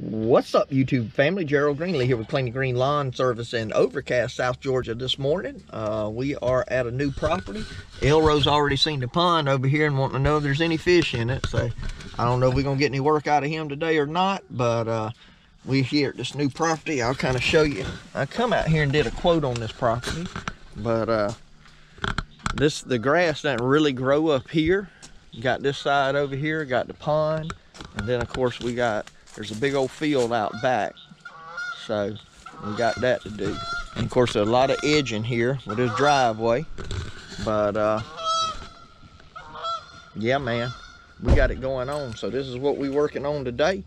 What's up, YouTube family? Gerald Greenlee here with Clean and Green Lawn Service in Overcast, South Georgia this morning. We are at a new property. Elro's already seen the pond over here and wanting to know if there's any fish in it. So I don't know if we're going to get any work out of him today or not, but we're here at this new property. I'll kind of show you. I come out here and did a quote on this property, but the grass doesn't really grow up here. You got this side over here, got the pond, and then of course there's a big old field out back, so we got that to do. And of course there's a lot of edging here with this driveway, but yeah, man, we got it going on. So this is what we're working on today,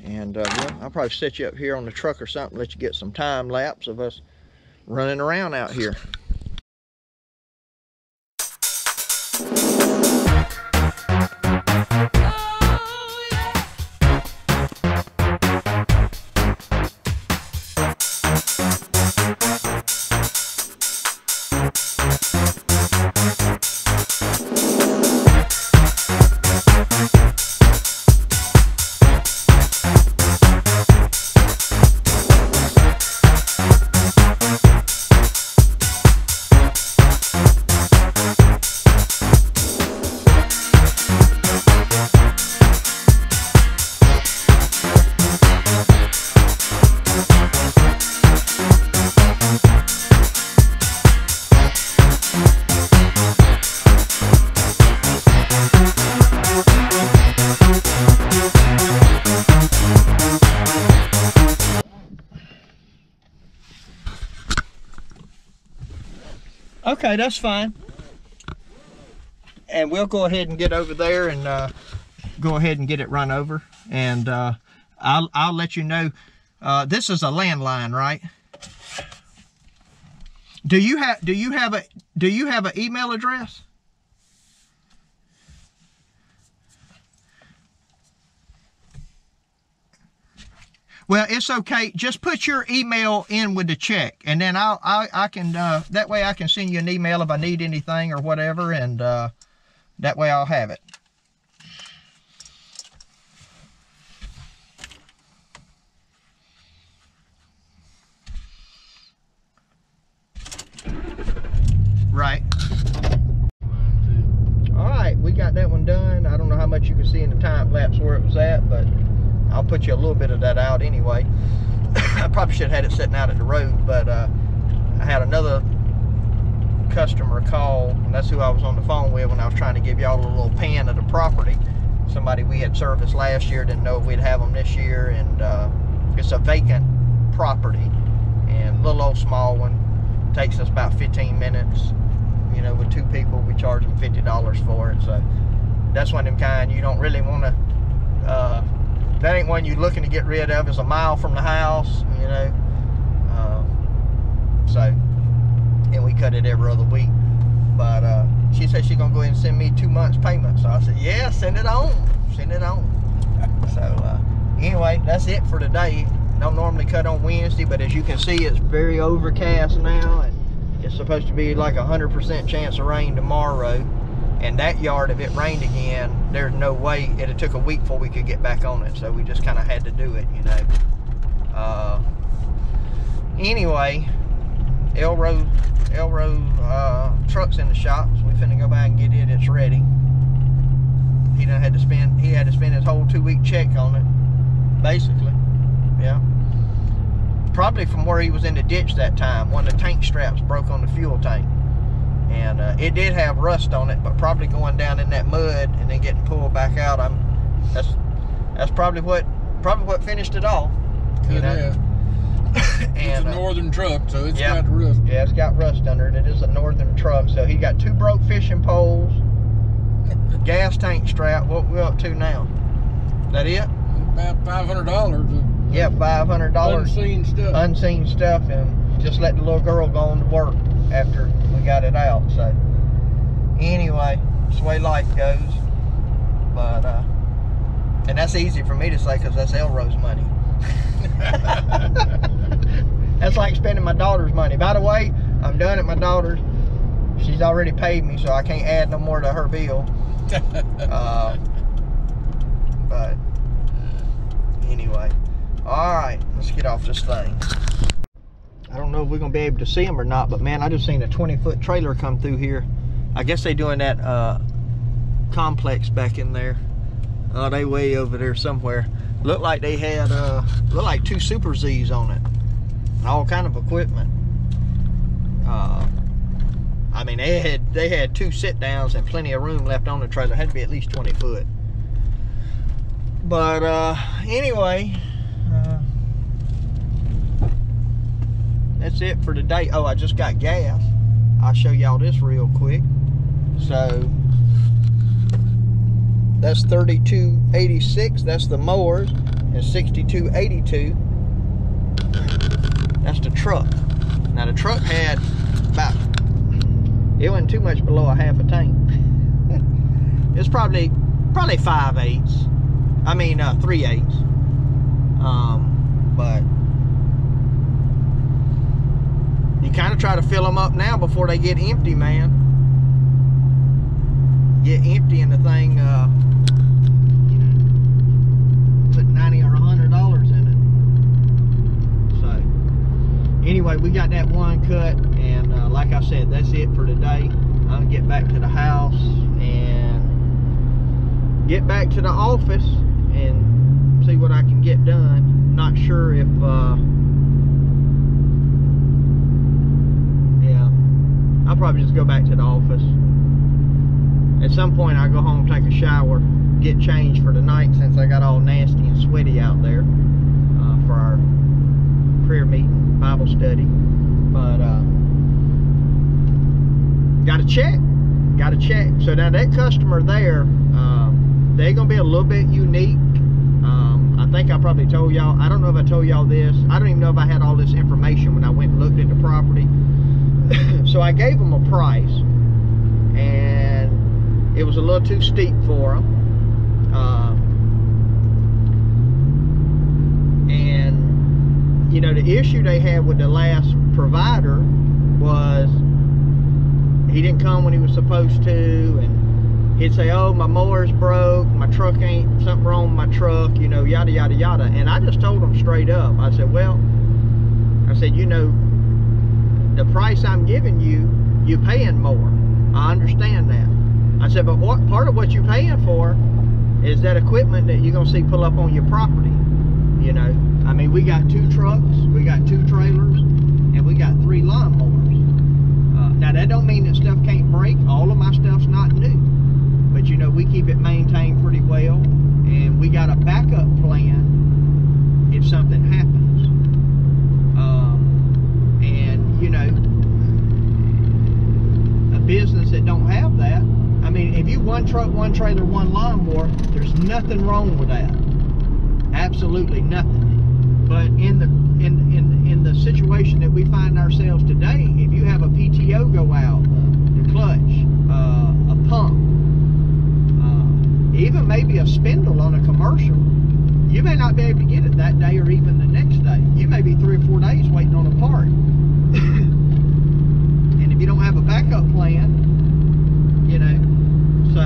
and well, I'll probably set you up here on the truck or something, let you get some time lapse of us running around out here. Okay, that's fine. And we'll go ahead and get over there and go ahead and get it run over. And I'll let you know. This is a landline, right? Do you have an email address? Well, it's okay. Just put your email in with the check, and then I can that way I can send you an email if I need anything or whatever, and that way I'll have it. Right. All right, we got that one done. I don't know how much you can see in the time lapse where it was at, but I'll put you a little bit of that out anyway. I probably should have had it sitting out at the road, but I had another customer call, and that's who I was on the phone with when I was trying to give y'all a little pan of the property. Somebody we had serviced last year, didn't know if we'd have them this year, and it's a vacant property, and a little old small one. Takes us about 15 minutes. You know, with 2 people, we charge them $50 for it. So that's one of them kind you don't really want to. That ain't one you're looking to get rid of. It's a mile from the house, you know. And we cut it every other week. But she said she's gonna go ahead and send me 2 months payment. So I said, yeah, send it on. Send it on. So anyway, that's it for today. Don't normally cut on Wednesday, but as you can see, it's very overcast now, and it's supposed to be like 100% chance of rain tomorrow. And that yard, if it rained again, there's no way. It took a week before we could get back on it, so we just kind of had to do it, you know. Anyway, Elro truck's in the shop, so we finna go by and get it. It's ready. He had to spend his whole 2-week check on it, basically. Yeah. Probably from where he was in the ditch that time. One of the tank straps broke on the fuel tank. And it did have rust on it, but probably going down in that mud and then getting pulled back out, that's probably what finished it all. Could have. And it's a northern truck, so it's got rust. Yeah, it's got rust under it. It is a northern truck. So he got 2 broke fishing poles, gas tank strap. What we up to now? That it? About $500. Yeah, $500. Unseen stuff. Unseen stuff, and just let the little girl go on to work after we got it out. So anyway, that's the way life goes. But and that's easy for me to say because that's Elro's money. That's like spending my daughter's money. By the way, I'm done at my daughter's. She's already paid me, so I can't add no more to her bill. But anyway, Let's get off this thing. I don't know if we're gonna be able to see them or not, but man, I just seen a 20-foot trailer come through here. I guess they doing that complex back in there. Oh, they way over there somewhere. Looked like they had looked like 2 Super Z's on it. All kind of equipment. I mean, they had 2 sit downs and plenty of room left on the trailer. Had to be at least 20 foot. But anyway, that's it for today. Oh, I just got gas. I'll show y'all this real quick. So that's 32.86. That's the mowers, and 62.82. That's the truck. Now the truck had about, it wasn't too much below a half a tank. It's probably 5/8. I mean 3/8. But you kind of try to fill them up now before they get empty, man. Get empty and the thing, you know, put $90 or $100 in it. So anyway, we got that one cut, and like I said, that's it for today. I'm gonna get back to the house and get back to the office and see what I can get done. Not sure if yeah, I'll probably just go back to the office. At some point I'll go home, take a shower, get changed for the night, since I got all nasty and sweaty out there for our prayer meeting, Bible study. But gotta check. So now that customer there, they're gonna be a little bit unique. I think I probably told y'all, I don't know if I told y'all this. I don't even know if I had all this information when I went and looked at the property. So I gave them a price, and it was a little too steep for them. And you know, the issue they had with the last provider was he didn't come when he was supposed to, and he'd say, oh, my mower's broke, my truck ain't, something wrong with my truck, you know, yada yada yada. And I just told him straight up, I said, well, I said, you know, the price I'm giving you, you're paying more. I understand that. I said, but what part of what you're paying for is that equipment that you're gonna see pull up on your property. You know, I mean, we got 2 trucks, we got 2 trailers, and we got 3 lawnmowers. Now that don't mean that stuff can't break. All of my stuff's not new, but you know, we keep it maintained pretty well, and we got a backup plan if something happens. And you know, a business that don't have that, I mean, if you 1 truck, 1 trailer, 1 lawnmower, there's nothing wrong with that. Absolutely nothing. But in the situation that we find ourselves today, if you have a PTO go out, the clutch, a pump, even maybe a spindle on a commercial, you may not be able to get it that day or even the next day. You may be 3 or 4 days waiting on a part. And if you don't have a backup plan, you know, so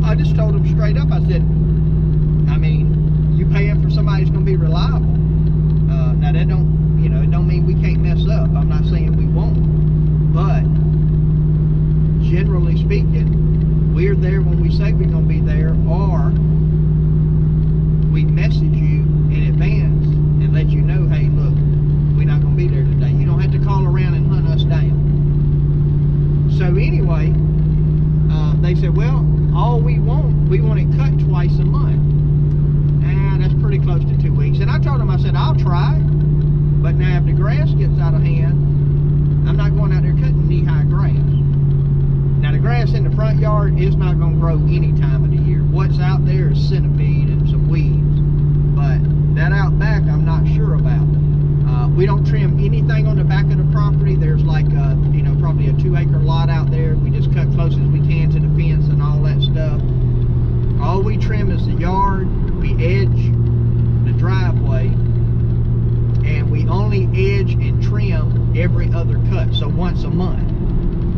I just told them straight up, I said, I mean, you paying for somebody who's going to be reliable. Now that don't, you know, it don't mean we can't mess up. I'm not saying we won't, but generally speaking, we're there when we say we're going to be there, or we message you in advance and let you know, hey, look, we're not going to be there today. You don't have to call around and hunt us down. So anyway, they said, well, all we want it cut twice a month. And that's pretty close to 2 weeks. And I told them, I said, I'll try. But now if the grass gets out of hand, I'm not going out there cutting knee-high grass. Now the grass in the front yard is not going to grow any time of the year. What's out there is centipede and some weeds. But that out back, I'm not sure about. We don't trim anything on the back of the property. There's like, you know, probably a 2-acre lot out there. We just cut close as we can to the fence and all that stuff. All we trim is the yard. We edge the driveway, and we only edge and trim every other cut, so once a month.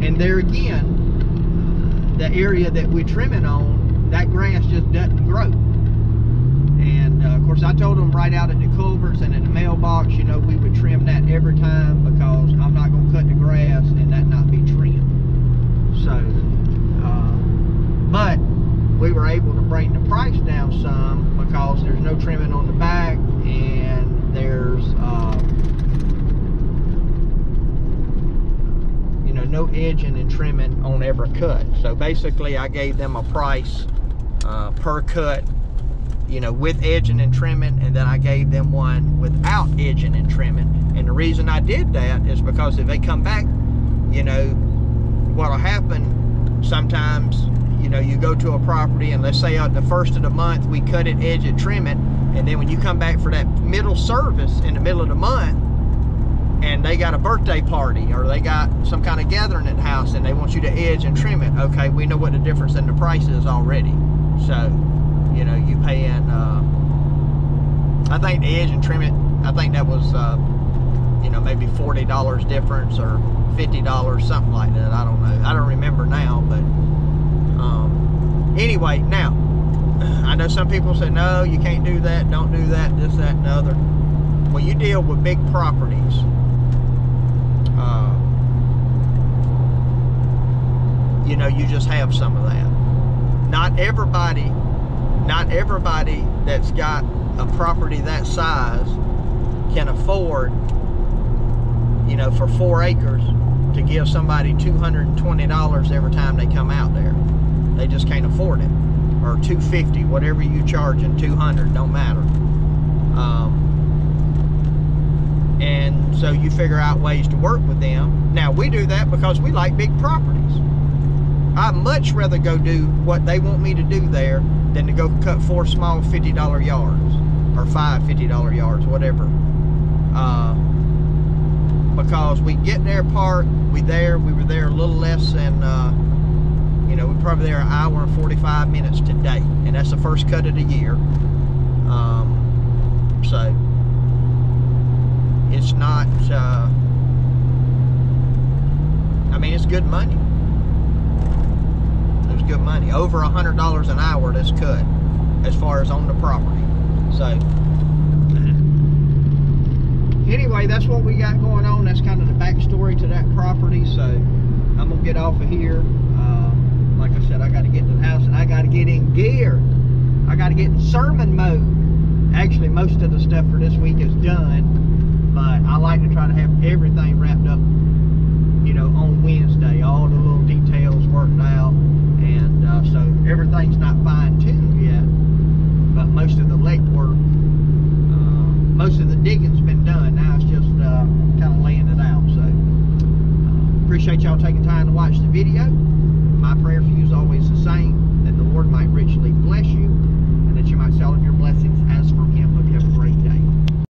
And there again, the area that we're trimming on, that grass just doesn't grow. And of course I told them right out at the culverts and in the mailbox, you know, we would trim that every time, because I'm not going to cut the grass and that not be trimmed. So, but we were able to bring the price down some, because there's no trimming on the back, and there's you know, no edging and trimming on every cut. So basically I gave them a price per cut, you know, with edging and trimming, and then I gave them one without edging and trimming. And the reason I did that is because if they come back, you know, what'll happen sometimes, you know, you go to a property and let's say at the first of the month we cut it, edge it, trim it, and then when you come back for that middle service in the middle of the month and they got a birthday party or they got some kind of gathering at the house and they want you to edge and trim it, okay, we know what the difference in the price is already. So, you know, you paying, I think the edge and trim it, I think that was, you know, maybe $40 difference or $50, something like that. I don't know. I don't remember now, but anyway, now, I know some people say, no, you can't do that, don't do that, this, that, and the other. When you deal with big properties, you know, you just have some of that. Not everybody that's got a property that size can afford, you know, for 4 acres to give somebody $220 every time they come out there. They just can't afford it. Or $250, whatever you charge in, $200, don't matter. And so you figure out ways to work with them. Now we do that because we like big properties. I'd much rather go do what they want me to do there than to go cut 4 small $50 yards or 5 $50 yards, whatever. Because we get there, park, we were there a little less than, you know, we're probably there an hour and 45 minutes today, and that's the first cut of the year. So it's not, I mean, it's good money. It's good money. Over $100 an hour that's cut as far as on the property. So anyway, that's what we got going on. That's kind of the backstory to that property. So I'm gonna get off of here. Like I said, I got to get to the house and I got to get in gear. I got to get in sermon mode. Actually, most of the stuff for this week is done, but I like to try to have everything wrapped up, you know, on Wednesday. All the little details worked out, and so everything's not fine-tuned yet, but most of the legwork, most of the digging's been done. Now it's just kind of laying it out. So appreciate y'all taking time to watch the video. My prayer for